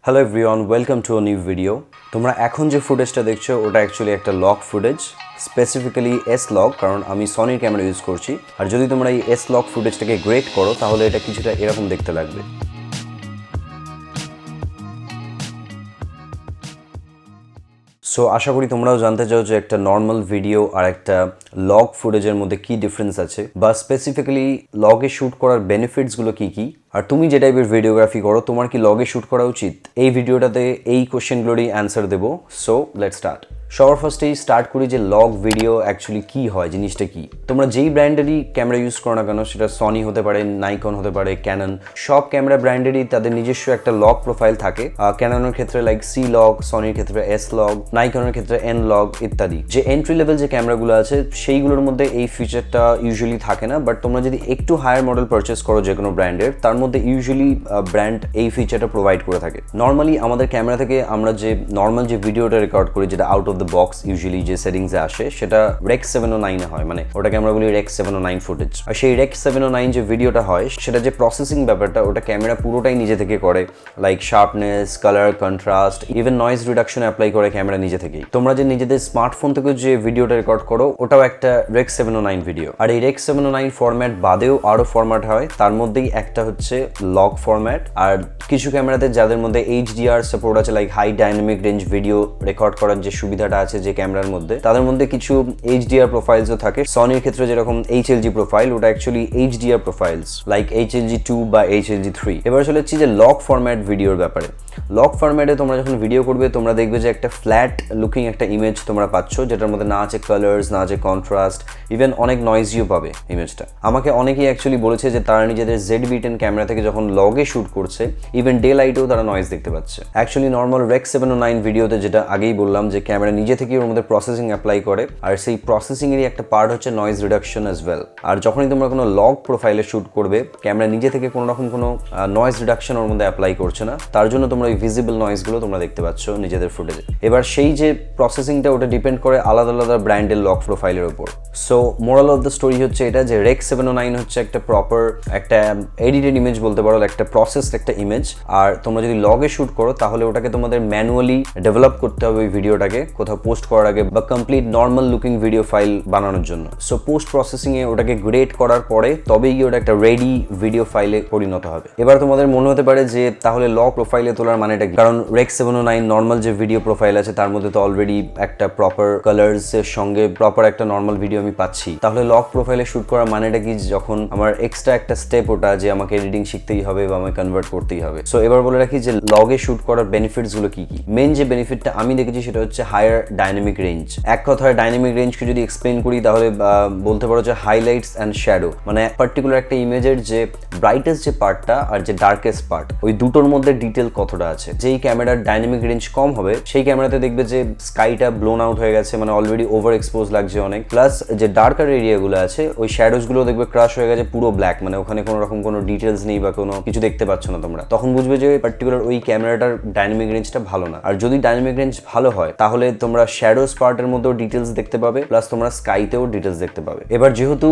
Hello everyone, welcome to a new video. তোমরা এখন যে ফুটেজটা দেখছো ওটা অ্যাকচুয়ালি একটা log footage, specifically S log, কারণ আমি সনির ক্যামেরা ইউজ করছি। আর যদি তোমরা এই এস লগ ফুটেজটাকে গ্রেড করো তাহলে এটা কিছুটা এরকম দেখতে লাগবে। সো আশা করি তোমরাও জানতে চাও যে একটা নর্মাল ভিডিও আর একটা লগ ফুটেজের মধ্যে কি ডিফারেন্স আছে, বা স্পেসিফিক্যালি লগে শ্যুট করার বেনিফিটসগুলো কি কি, আর তুমি যে টাইপের ভিডিওগ্রাফি করো তোমার কি লগে শ্যুট করা উচিত। এই ভিডিওটাতে এই কোশ্চেনগুলোরই অ্যান্সার দেবো। So let's start. সবার ফার্স্টেই স্টার্ট করি যে লগ ভিডিও অ্যাকচুয়ালি কি হয়, জিনিসটা কি। তোমরা যেই ব্র্যান্ডেরই ক্যামেরা ইউজ করো না কেন, সেটা সনি হতে পারে, নাইকন হতে পারে, ক্যানন, সব ক্যামেরা ব্র্যান্ডেরই তাদের নিজস্ব একটা লগ প্রোফাইল থাকে। ক্যাননের ক্ষেত্রে লাইক সি লগ, সনির ক্ষেত্রে এস লগ, নাইকনের ক্ষেত্রে এন লগ ইত্যাদি। যে এন্ট্রি লেভেল যে ক্যামেরাগুলো আছে সেইগুলোর মধ্যে এই ফিচারটা ইউজুয়ালি থাকে না, বাট তোমরা যদি একটু হায়ার মডেল পারচেস করো যে কোনো ব্র্যান্ডের, তার মধ্যে ইউজুয়ালি ব্র্যান্ড এই ফিচারটা প্রোভাইড করে থাকে। নর্মালি আমাদের ক্যামেরা থেকে আমরা যে নর্মাল যে ভিডিওটা রেকর্ড করি, যেটা out of the box usually যে সেটিংসে আসে, সেটা রেক 709 এ হয়, মানে ওটাকে আমরা বলি রেক 709 ফুটেজ। আর সেই রেক 709 যে ভিডিওটা হয়, সেটা যে প্রসেসিং ব্যাপারটা ওটা ক্যামেরা পুরোটাই নিজে থেকে করে, like sharpness, colour, contrast, even noise reduction apply করে ক্যামেরা নিজে থেকেই। তোমরা যে নিজেদের স্মার্টফোন থেকে যে ভিডিওটা রেকর্ড করো ওটাও একটা রেক 709 ভিডিও। আর এই রেক 709 ফরম্যাট বাদেও আরো ফরম্যাট হয়, তার মধ্যেই একটা হচ্ছে লগ ফরম্যাট। আর কিছু ক্যামেরাতে যাদের মধ্যে এইচডিআর সাপোর্ট আছে, like high dynamic range video record করার যে সুবিধাটা আছে যে ক্যামেরার মধ্যে, তাদের মধ্যে কিছু এইচডিআর প্রোফাইলসও থাকে। সনির ক্ষেত্রে যেরকম এইচএলজি প্রোফাইল, ওটা actually HDR profiles, like HLG 2 বা এইচএলজি 3। এবার চলে যাচ্ছি যে লগ ফরম্যাট ভিডিওর ব্যাপারে। লগ ফরম্যাটে তোমরা যখন ভিডিও করবে তোমরা দেখবে যে একটা ফ্ল্যাট লুকিং একটা ইমেজ তোমরা পাচ্ছ, যেটার মধ্যে না আছে কালার্স, না আছে কন্ট্রাস্ট, ইভেন অনেক নয়েজিও পাবে ইমেজটা। আমাকে অনেকেই অ্যাকচুয়ালি বলেছে যে তারা নিজেদের ZV-10 ক্যামেরা থেকে যখন লগে শ্যুট করছে, ইভেন ডে লাইটেও তারা নয়েজ দেখতে পাচ্ছে। অ্যাকচুয়ালি নর্মাল রেক 709 ভিডিওতে যেটা আগেই বললাম যে ক্যামেরা নিজে থেকে ওর মধ্যে প্রসেসিং অ্যাপ্লাই করে, আর সেই প্রসেসিং এরই একটা পার্ট হচ্ছে নয়েজ রিডাকশন অ্যাজ ওয়েল। আর যখনই তোমরা কোনো লগ প্রোফাইলে শ্যুট করবে, ক্যামেরা নিজে থেকে কোনো রকম কোনো নয়েজ রিডাকশন ওর মধ্যে অ্যাপ্লাই করছে না, তার জন্য তোমরা ওই ভিজিবল নয়েজগুলো তোমরা দেখতে পাচ্ছ নিজেদের ফুটেজে। এবার সেই যে প্রসেসিংটা ওটা ডিপেন্ড করে আলাদা আলাদা ব্র্যান্ডের লগ প্রোফাইলের উপর। So moral of the story হচ্ছে এটা যে রেক 709 হচ্ছে একটা প্রপার একটা এডিটেড ইমেজ বলতে পারো, একটা প্রসেসড একটা ইমেজ। আর তোমরা যদি লগে শ্যুট করো তাহলে ওটাকে তোমাদের ম্যানুয়ালি ডেভেলপ করতে হবে ওই ভিডিওটাকে কোথাও পোস্ট করার আগে, বা complete normal looking video file বানানোর জন্য। সো পোস্ট প্রসেসিংয়ে ওটাকে গ্রেড করার পরে তবেই গিয়ে ওটা একটা রেডি ভিডিও ফাইলে পরিণত হবে। এবার তোমাদের মনে হতে পারে যে তাহলে লগ প্রোফাইলে তোলার মানেটা কি, কারণ রেক 709 নর্মাল যে ভিডিও প্রোফাইল আছে তার মধ্যে তো অলরেডি একটা প্রপার কালার্স এর সঙ্গে প্রপার একটা নর্মাল ভিডিও আমি পাচ্ছি, তাহলে লগ প্রোফাইলে শ্যুট করার মানেটা কি, যখন আমার এক্সট্রা একটা স্টেপ ওটা যে আমাকে এডিটিং শিখতেই হবে বা আমাকে কনভার্ট করতেই হবে। সো এবার বলে রাখি যে লগে শ্যুট করার বেনিফিটস গুলো কি কি। মেন যে বেনিফিটটা আমি দেখেছি সেটা হচ্ছে হায়ার ডাইনামিক রেঞ্জ। এক কথায় ডাইনামিক রেঞ্জকে যদি এক্সপ্লেন করি তাহলে বলতে পারো যে হাইলাইটস অ্যান্ড শ্যাডো, মানে পার্টিকুলার একটা ইমেজের যে ব্রাইটেস্ট যে পার্টটা আর যে ডার্কেস্ট পার্ট, ওই দুটোর মধ্যে ডিটেল কতটা আছে। যেই ক্যামেরার ডাইনামিক রেঞ্জ কম হবে সেই ক্যামেরাতে দেখবে যে স্কাইটা ব্লোন আউট হয়ে গেছে, মানে অলরেডি ওভার এক্সপোজ লাগছে অনেক, প্লাস যে ডার্কার এরিয়াগুলো আছে ওই শ্যাডোজ গুলো দেখবে ক্রাশ হয়ে গেছে পুরো ব্ল্যাক, মানে ওখানে কোনো রকম কোনো ডিটেলস নেই বা কোনো কিছু দেখতে পাচ্ছ না তোমরা। তখন বুঝবে যে পার্টিকুলার ওই ক্যামেরাটার ডাইনামিক রেঞ্জটা ভালো না। আর যদি ডাইনামিক রেঞ্জ ভালো হয় তাহলে তোমরা শ্যাডোজ পার্টের মধ্যেও ডিটেলস দেখতে পাবে, প্লাস তোমরা স্কাইতেও ডিটেলস দেখতে পাবে। এবার যেহেতু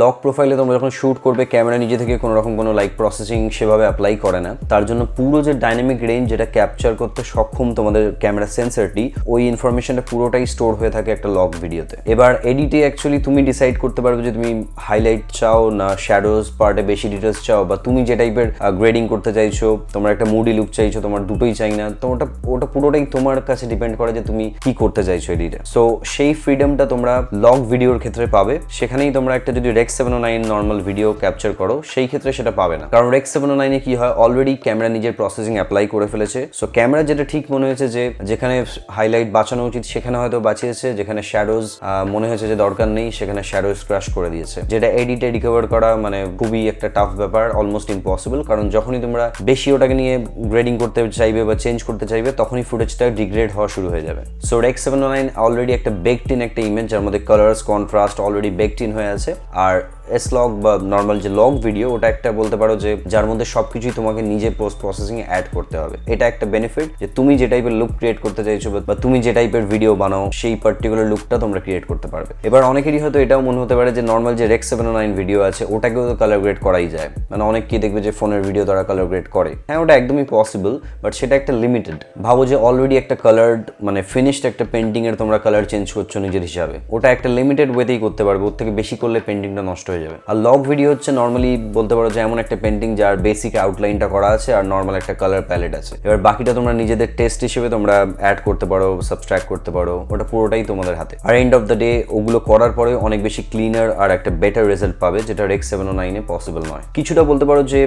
লগ প্রোফাইলে তোমরা যখন শ্যুট করবে ক্যামেরা নিজে থেকে কোনো রকম কোনো লাইক প্রসেসিং সেভাবে অ্যাপ্লাই করে না, তার জন্য পুরো যে ডাইনামিক রেঞ্জ যেটা ক্যাপচার করতে সক্ষম তোমাদের ক্যামেরা সেন্সরটি, ওই ইনফরমেশনটা পুরোটাই স্টোর হয়ে থাকে একটা লগ ভিডিওতে। এবার এডিটে অ্যাকচুয়ালি তুমি ডিসাইড করতে পারবে যে তুমি হাইলাইট চাও না শ্যাডোজ পার্টে বেশি ডিটেলস চাও, বা তুমি যে টাইপের গ্রেডিং করতে চাইছো, তোমার একটা মুডি লুক চাইছো, তোমার দুটোই চাই না, তো ওটা পুরোটাই তোমার কাছে ডিপেন্ড করে যে তুমি কি করতে চাইছো এডিটে। সো সেই ফ্রিডমটা তোমরা লগ ভিডিওর ক্ষেত্রে পাবে। সেখানেই তোমরা একটা যদি রেক 709 নর্মাল ভিডিও ক্যাপচার করো সেই ক্ষেত্রে সেটা পাবে না, কারণ রেক 709 এ কি হয়, অলরেডি ক্যামেরা নিজের প্রসেসিং অ্যাপ্লাই করে ফেলেছে। সো ক্যামেরা যেটা ঠিক মনে হয়েছে যে যেখানে হাইলাইট বাঁচানো উচিত সেখানে হয়তো বাঁচিয়েছে, যেখানে শ্যাডোজ মনে হয়েছে যে দরকার নেই সেখানে শ্যাডোজ ক্রাশ করে দিয়েছে, যেটা এডিটে রিকভার করা মানে খুবই একটা টাফ ব্যাপার, অলমোস্ট ইম্পসিবল। কারণ যখনই তোমরা বেশি ওটাকে নিয়ে গ্রেডিং করতে চাইবে বা চেঞ্জ করতে চাইবে তখনই ফুটেজটা ডিগ্রেড হওয়া শুরু হয়ে যাবে। সো রেক 709 অলরেডি একটা বেকড ইন একটা ইমেজ যার মধ্যে colours contrast already baked in হয়ে আছে, আর এস লগ বা নর্মাল যে লগ ভিডিও, ওটা একটা বলতে পারো যে যার মধ্যে সবকিছুই তোমাকে নিজে পোস্ট প্রসেসিং এ অ্যাড করতে হবে। এটা একটা বেনিফিট যে তুমি যে টাইপের লুক ক্রিয়েট করতে চাইছো বা তুমি যে টাইপের ভিডিও বানাও সেই পার্টিকুলার লুকটা তোমরা ক্রিয়েট করতে পারবে। এবার অনেকেরই হয়তো এটাও মনে হতে পারে যে নর্মাল যে রেক 709 ভিডিও আছে ওটাকেও তো কালার গ্রেড করাই যায়, মানে অনেকেই দেখবে যে ফোনের ভিডিও তারা কালার গ্রেড করে। হ্যাঁ, ওটা একদমই পসিবল, বাট সেটা একটা লিমিটেড। ভাবো যে অলরেডি একটা কালার্ড মানে ফিনিশড একটা পেন্টিং এর তোমরা কালার চেঞ্জ করছো নিজের হিসাবে, ওটা একটা লিমিটেড ওয়েতেই করতে পারবে, ওর থেকে বেশি করলে পেন্টিংটা নষ্ট হয়ে যাবে। আর লগ ভিডিও হচ্ছে নর্মালি বলতে পারো যে এমন একটা পেন্টিং যার বেসিক আউটলাইনটা করা আছে আর নর্মাল একটা কালার প্যালেট আছে। এবার বাকিটা তোমরা নিজেদের টেস্ট হিসেবে তোমরা অ্যাড করতে পারো, সাবস্ট্রাক্ট করতে পারো, ওটা পুরোটাই তোমাদের হাতে। আর এন্ড অফ দ্য ডে ওগুলো করার পরে অনেক বেশি ক্লিনার আর একটা বেটার রেজাল্ট পাবে, যেটা রেক 709 এ পসিবল নয়। কিছুটা বলতে পারো যে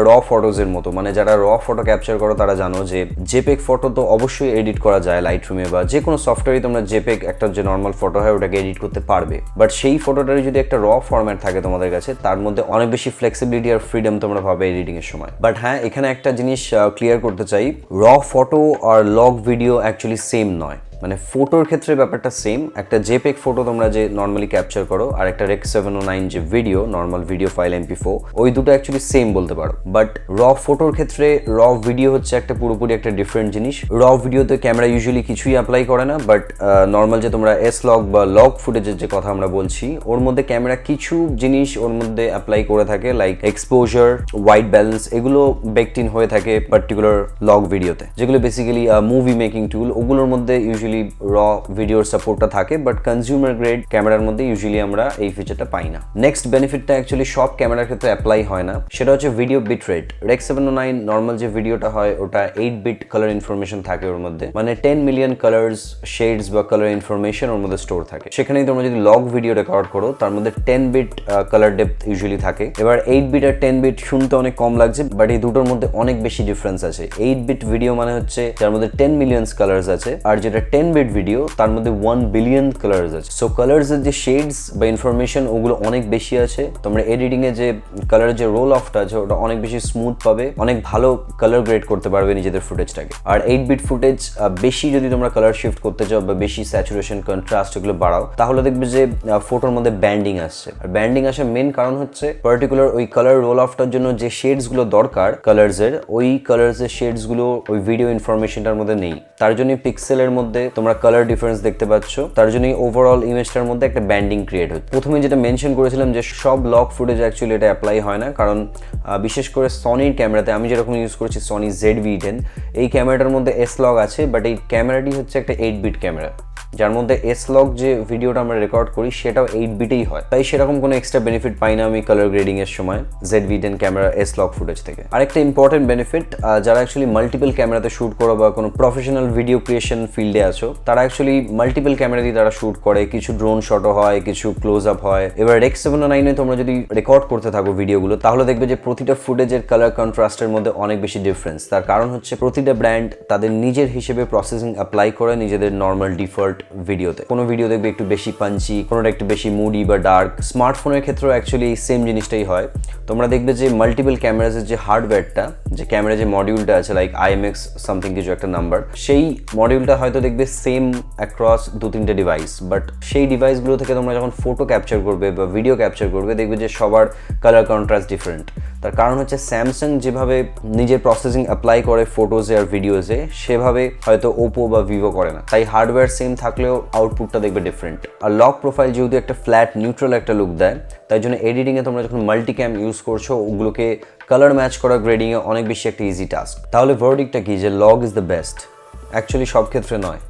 র ফটোজ এর মতো, মানে যারা র ফটো ক্যাপচার করো তারা জানো যে জেপেগ ফটো তো অবশ্যই এডিট করা যায় লাইটরুমে বা যে কোনো সফটওয়্যারে। তোমরা জেপেগ একটা যে নর্মাল ফটো হয় ওটাকে এডিট করতে পারবে, বাট সেই ফটোটারই যদি একটা র ফরম্যাট থাকে তোমাদের কাছে, তার মধ্যে অনেক বেশি ফ্লেক্সিবিলিটি আর ফ্রিডম তোমরা পাবে এডিটিং এর সময়। বাট হ্যাঁ, এখানে একটা জিনিস ক্লিয়ার করতে চাই, র ফটো আর লগ ভিডিও অ্যাকচুয়ালি সেম নয়। মানে ফটোর ক্ষেত্রে ব্যাপারটা সেম, একটা জেপেগ ফটো তোমরা যে নর্মালি ক্যাপচার করো আর একটা রেক 709 যে video normal video file MP4, ওই দুটো অ্যাকচুয়ালি সেম বলতে পারো। বাট র ফটোর ক্ষেত্রে র ভিডিও হচ্ছে একটা পুরোপুরি একটা ডিফারেন্ট জিনিস। র ভিডিওতে ক্যামেরা ইউজুয়ালি কিছুই অ্যাপ্লাই করে না, বাট নর্মাল যে তোমরা এস লগ বা লগ ফুটেজের যে কথা আমরা বলছি, ওর মধ্যে ক্যামেরা কিছু জিনিস ওর মধ্যে অ্যাপ্লাই করে থাকে, লাইক এক্সপোজার, হোয়াইট ব্যালেন্স, এগুলো বেকড ইন হয়ে থাকে পার্টিকুলার লগ ভিডিওতে, যেগুলো বেসিক্যালি মুভি মেকিং টুল। ওগুলোর মধ্যে ইউজুয়ালি র ভিডিওর সাপোর্টটা থাকে, বাট কনজিউমার গ্রেড ক্যামেরার মধ্যে ইউজুয়ালি আমরা এই ফিচারটা পাই না। নেক্সট বেনিফিটটা অ্যাকচুয়ালি সব ক্যামেরার ক্ষেত্রে অ্যাপ্লাই হয় না, সেটা হচ্ছে video bit rate. Rec 709 normal যে ভিডিওটা হয় ওটা 8 বিট কালার ইনফরমেশন থাকে ওর মধ্যে, মানে 10 মিলিয়ন কালার্স, শেডস বা কালার ইনফরমেশন ওর মধ্যে স্টোর থাকে। সেখানেই তোমরা যদি লগ ভিডিও রেকর্ড করো তার মধ্যে 10 বিট কালার ডেপথ ইউজুয়ালি থাকে। এবার 8 বিট আর 10 বিট শুনতে অনেক কম লাগছে, বাট এই দুটোর মধ্যে অনেক বেশি ডিফারেন্স আছে। 8 বিট ভিডিও মানে হচ্ছে যার মধ্যে 10 মিলিয়ন কালার্স আছে, আর যেটা 10 বিট ভিডিও তার মধ্যে 1 বিলিয়ন কালার্স আছে। সো কালার্স এর যে শেডস বা ইনফরমেশন ওগুলো অনেক বেশি আছে। তোমরা এডিটিং এ যে কালারের যে রোল অফটা আছে ওটা অনেক বেশি স্মুথ পাবে, অনেক ভালো কালার গ্রেড করতে পারবে নিজেদের ফুটেজটাকে। আর 8 বিট ফুটেজ বেশি যদি তোমরা কালার শিফট করতে চাও বা বেশি স্যাচুরেশন, কন্ট্রাস্ট এগুলো বাড়াও, তাহলে দেখবে যে ফটোর মধ্যে ব্যান্ডিং আসছে। আর ব্যান্ডিং আসার মেন কারণ হচ্ছে পার্টিকুলার ওই কালার রোল অফটার জন্য যে শেডস গুলো দরকার কালার্স এর, ওই কালার্স এর শেডস গুলো ওই ভিডিও ইনফরমেশনটার মধ্যে নেই। তার জন্য পিক্সেলের মধ্যে তোমরা কালার ডিফারেন্স দেখতে পাচ্ছ, তার জন্যই ওভারঅল ইমেজটার মধ্যে একটা ব্যান্ডিং ক্রিয়েট হচ্ছে। প্রথমে যেটা মেনশন করেছিলাম যে সব লগ ফুটেজ অ্যাকচুয়ালি এটা অ্যাপ্লাই হয় না, কারণ বিশেষ করে সনির ক্যামেরাতে, আমি যেরকম ইউজ করেছি সনি ZV-10, এই ক্যামেরাটার মধ্যে এস লগ আছে, বাট এই ক্যামেরাটি হচ্ছে একটা 8 বিট ক্যামেরা, যার মধ্যে এস লগ যে ভিডিওটা আমরা রেকর্ড করি সেটাও 8 বিটেই হয়। তাই সেরকম কোনো এক্সট্রা বেনিফিট পাই না আমি কালার গ্রেডিং এর সময় ZV-10 camera S log footage থেকে। আরেকটা ইম্পর্টেন্ট বেনিফিট, যারা অ্যাকচুয়ালি মাল্টিপল ক্যামেরাতে শুট করো বা কোনো প্রফেশনাল ভিডিও ক্রিয়েশন ফিল্ডে আছো, তারা অ্যাকচুয়ালি মাল্টিপল ক্যামেরা দিয়ে তারা শুট করে, কিছু ড্রোন শটও হয়, কিছু ক্লোজ আপ হয়। এবার রেক 709 এ তোমরা যদি রেকর্ড করতে থাকো ভিডিওগুলো, তাহলে দেখবে যে প্রতিটা ফুটেজের কালার কন্ট্রাস্টের মধ্যে অনেক বেশি ডিফারেন্স। তার কারণ হচ্ছে প্রতিটা ব্র্যান্ড তাদের নিজের হিসেবে প্রসেসিং অ্যাপ্লাই করে নিজেদের নর্মাল ডিফল্ট ভিডিওতে। কোনো ভিডিও দেখবে একটু বেশি পাঞ্চি, কোনোটা একটু বেশি মুডি বা ডার্ক। স্মার্টফোনের ক্ষেত্রেও অ্যাকচুয়ালি সেম জিনিসটাই হয়। তোমরা দেখবে যে মাল্টিপল ক্যামেরাজের যে হার্ডওয়্যারটা, যে ক্যামেরা যে মডিউলটা আছে, লাইক IMX সামথিং কিছু একটা নাম্বার, সেই মডিউলটা হয়তো দেখবে সেম অ্যাক্রস 2-3টে ডিভাইস, বাট সেই ডিভাইসগুলো থেকে তোমরা যখন ফটো ক্যাপচার করবে বা ভিডিও ক্যাপচার করবে, দেখবে যে সবার কালার কন্ট্রাস্ট ডিফারেন্ট। তার কারণ হচ্ছে স্যামসাং যেভাবে নিজের প্রসেসিং অ্যাপ্লাই করে ফটোজে আর ভিডিওজে, সেভাবে হয়তো ওপো বা ভিভো করে না। তাই হার্ডওয়্যার সেম থাকলেও আউটপুটটা দেখবে ডিফারেন্ট। আর লগ প্রোফাইল যেহেতু একটা ফ্ল্যাট নিউট্রাল একটা লুক দেয়, তাই জন্য এডিটিংয়ে তোমরা যখন মাল্টিক্যাম ইউজ করছো, ওগুলোকে কালার ম্যাচ করা গ্রেডিংয়ে অনেক বেশি একটা ইজি টাস্ক। তাহলে ভার্ডিক্টটা কি, যে log is the best? Actually সব ক্ষেত্রে নয়,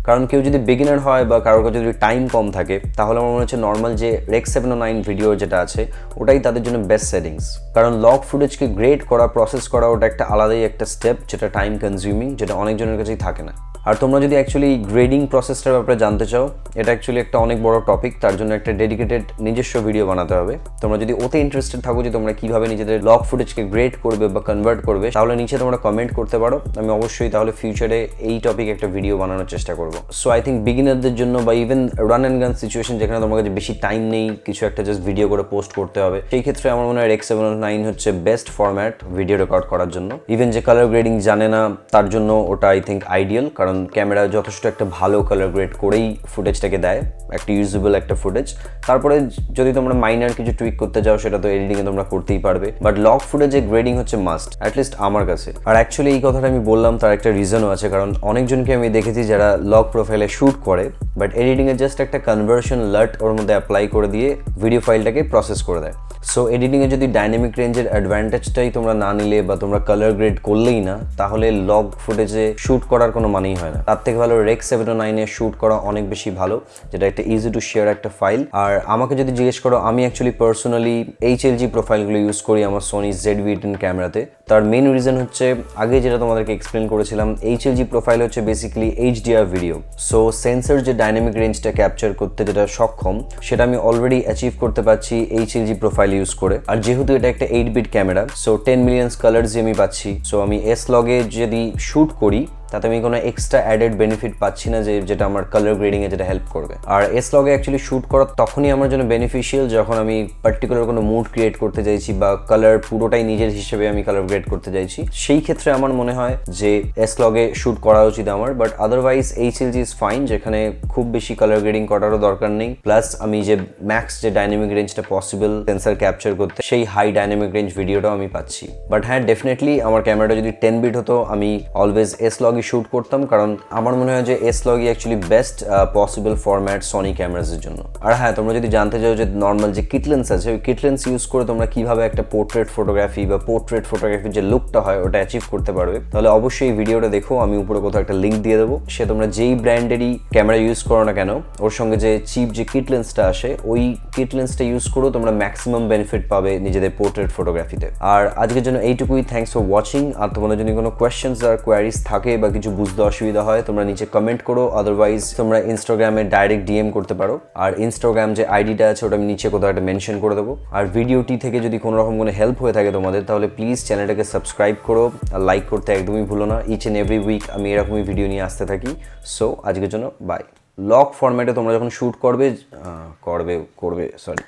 কারণ কেউ যদি বিগিনার হয় বা কারোর কাছে যদি টাইম কম থাকে, তাহলে আমার মনে হচ্ছে নর্মাল যে রেক 709 ভিডিও যেটা আছে ওটাই তাদের জন্য বেস্ট সেটিংস। কারণ লগ ফুটেজকে গ্রেড করা, প্রসেস করা, ওটা একটা আলাদাই একটা স্টেপ, যেটা টাইম কনজিউমিং, যেটা অনেকজনের কাছেই থাকে না। আর তোমরা যদি অ্যাকচুয়ালি গ্রেডিং প্রসেসটার ব্যাপারে জানতে চাও, এটা অ্যাকচুয়ালি একটা অনেক বড় টপিক, তার জন্য একটা ডেডিকেটেড নিজস্ব ভিডিও বানাতে হবে। তোমরা যদি ওতে ইন্টারেস্টেড থাকো যে তোমরা কিভাবে নিজেদের লগ ফুটেজকে গ্রেড করবে বা কনভার্ট করবে, তাহলে নিচে তোমরা কমেন্ট করতে পারো। আমি অবশ্যই তাহলে ফিউচারে এই টপিকে একটা ভিডিও বানানোর চেষ্টা করবো। সো আই থিঙ্ক বিগিনারদের জন্য বা ইভেন রান অ্যান্ড গান সিচুয়েশন, যেখানে তোমার কাছে বেশি টাইম নেই, কিছু একটা জাস্ট ভিডিও করে পোস্ট করতে হবে, সেই ক্ষেত্রে আমার মনে হয় রেক 709 হচ্ছে বেস্ট ফরম্যাট ভিডিও রেকর্ড করার জন্য। ইভেন যে কালার গ্রেডিং জানে না তার জন্য ওটা আই থিঙ্ক আইডিয়াল, কারণ ক্যামেরা যথেষ্ট একটা ভালো কালার গ্রেড করেই ফুটেজটাকে দেয়। একটা ইউজেবল একটা ফুটেজ। তারপরে যদি তোমরা মাইনার কিছু টুইক করতে চাও সেটা তো এডিটিংয়ে তোমরা করতেই পারবে, বাট লগ ফুটেজে গ্রেডিং হচ্ছে মাস্ট, অ্যাটলিস্ট আমার কাছে। আর অ্যাকচুয়ালি এই কথাটা আমি বললাম তার একটা রিজনও আছে, কারণ অনেকজনকে আমি দেখেছি যারা লগ প্রোফাইলে শ্যুট করে বাট এডিটিংয়ে জাস্ট একটা কনভার্সন লাট ওর মধ্যে অ্যাপ্লাই করে দিয়ে ভিডিও ফাইলটাকে প্রসেস করে দেয়। সো এডিটিংয়ে যদি ডাইনামিক রেঞ্জের অ্যাডভান্টেজটাই তোমরা না নিলে বা তোমরা কালার গ্রেড করলেই না, তাহলে লগ ফুটেজে শ্যুট করার কোনো মানেই হয় না। তার থেকে ভালো রেক 709-এ শ্যুট করা অনেক বেশি ভালো, যেটা একটা ইজি টু শেয়ার একটা ফাইল। আর আমাকে যদি জিজ্ঞেস করো, আমি অ্যাকচুয়ালি পার্সোনালি HLG প্রোফাইলগুলো ইউজ করি আমার সোনি ZV-10 ক্যামেরাতে। তার মেন রিজন হচ্ছে আগে যেটা তোমাদেরকে এক্সপ্লেন করেছিলাম, HLG প্রোফাইল হচ্ছে basically HDR video. So sensor যে ডাইনামিক রেঞ্জটা ক্যাপচার করতে যেটা সক্ষম, সেটা আমি অলরেডি অ্যাচিভ করতে পারছি HLG প্রোফাইল ইউজ করে। আর যেহেতু এটা একটা 8-bit camera, so 10 million colours আমি পাচ্ছি। সো আমি S-Log-এ যদি শ্যুট করি তাতে আমি কোনো এক্সট্রা অ্যাডেড বেনিফিট পাচ্ছি না, যেটা আমার কালার গ্রেডিংয়ে যেটা হেল্প করবে। আর S-Log-এ অ্যাকচুয়ালি শ্যুট করা তখনই আমার জন্য বেনিফিশিয়াল যখন আমি পার্টিকুলার কোনো মুড ক্রিয়েট করতে চাইছি বা কালার পুরোটাই নিজের হিসেবে আমি কালার গ্রেড করতে চাইছি। সেই ক্ষেত্রে আমার মনে হয় যে S-Log-এ শ্যুট করা উচিত আমার, but otherwise HLG is fine, যেখানে খুব বেশি কালার গ্রেডিং করারও দরকার নেই। প্লাস আমি যে ম্যাক্স যে ডাইনামিক রেঞ্জটা পসিবল সেন্সার ক্যাপচার করতে, সেই হাই ডাইনামিক রেঞ্জ ভিডিওটাও আমি পাচ্ছি। বাট হ্যাঁ, ডেফিনেটলি আমার ক্যামেরাটা যদি 10-bit হতো আমি অলওয়েজ S-Log শ্যুট করতাম, কারণ আমার মনে হয় যে S-Log actually best possible format Sony ক্যামেরাসের জন্য। আর হ্যাঁ, তোমরা যদি জানতে চাও যে নর্মাল যে কিট লেন্স আছে, ওই কিট লেন্স ইউজ করে তোমরা কিভাবে একটা পোর্ট্রেট ফটোগ্রাফির যে লুকটা হয় ওটা অ্যাচিভ করতে পারবে, তাহলে অবশ্যই এই ভিডিওটা দেখো। আমি উপরে কোথাও একটা লিঙ্ক দিয়ে দেবো। সে তোমরা যেই ব্র্যান্ডেরই ক্যামেরা ইউজ করো না কেন, ওর সঙ্গে যে চিপ যে কিট লেন্সটা আসে, ওই কিট লেন্সটা ইউজ করেও তোমরা ম্যাক্সিমাম বেনিফিট পাবে নিজেদের পোর্ট্রেট ফটোগ্রাফিতে। আর আজকের জন্য এইটুকুই। Thanks for watching. আর তোমাদের যদি কোনো কোয়েশ্চেন্স আর কোয়ারিজ থাকে বা কিছু বুঝতে অসুবিধা হয়, তোমরা নিচে কমেন্ট করো। আদারওয়াইজ তোমরা ইনস্টাগ্রামে ডাইরেক্ট DM করতে পারো। আর ইনস্টাগ্রাম যে আইডিটা আছে ওটা আমি নিচে কোথাও একটা মেনশন করে দেবো। আর ভিডিওটি থেকে যদি কোনো রকম কোনো হেল্প হয়ে থাকে তোমাদের, তাহলে প্লিজ চ্যানেলটাকে সাবস্ক্রাইব করো আর লাইক করতে একদমই ভুলো না। ইচ অ্যান্ড এভরি উইক আমি এরকমই ভিডিও নিয়ে আসতে থাকি। সো আজকের জন্য বাই। লগ ফরম্যাটে তোমরা যখন শ্যুট করবে সরি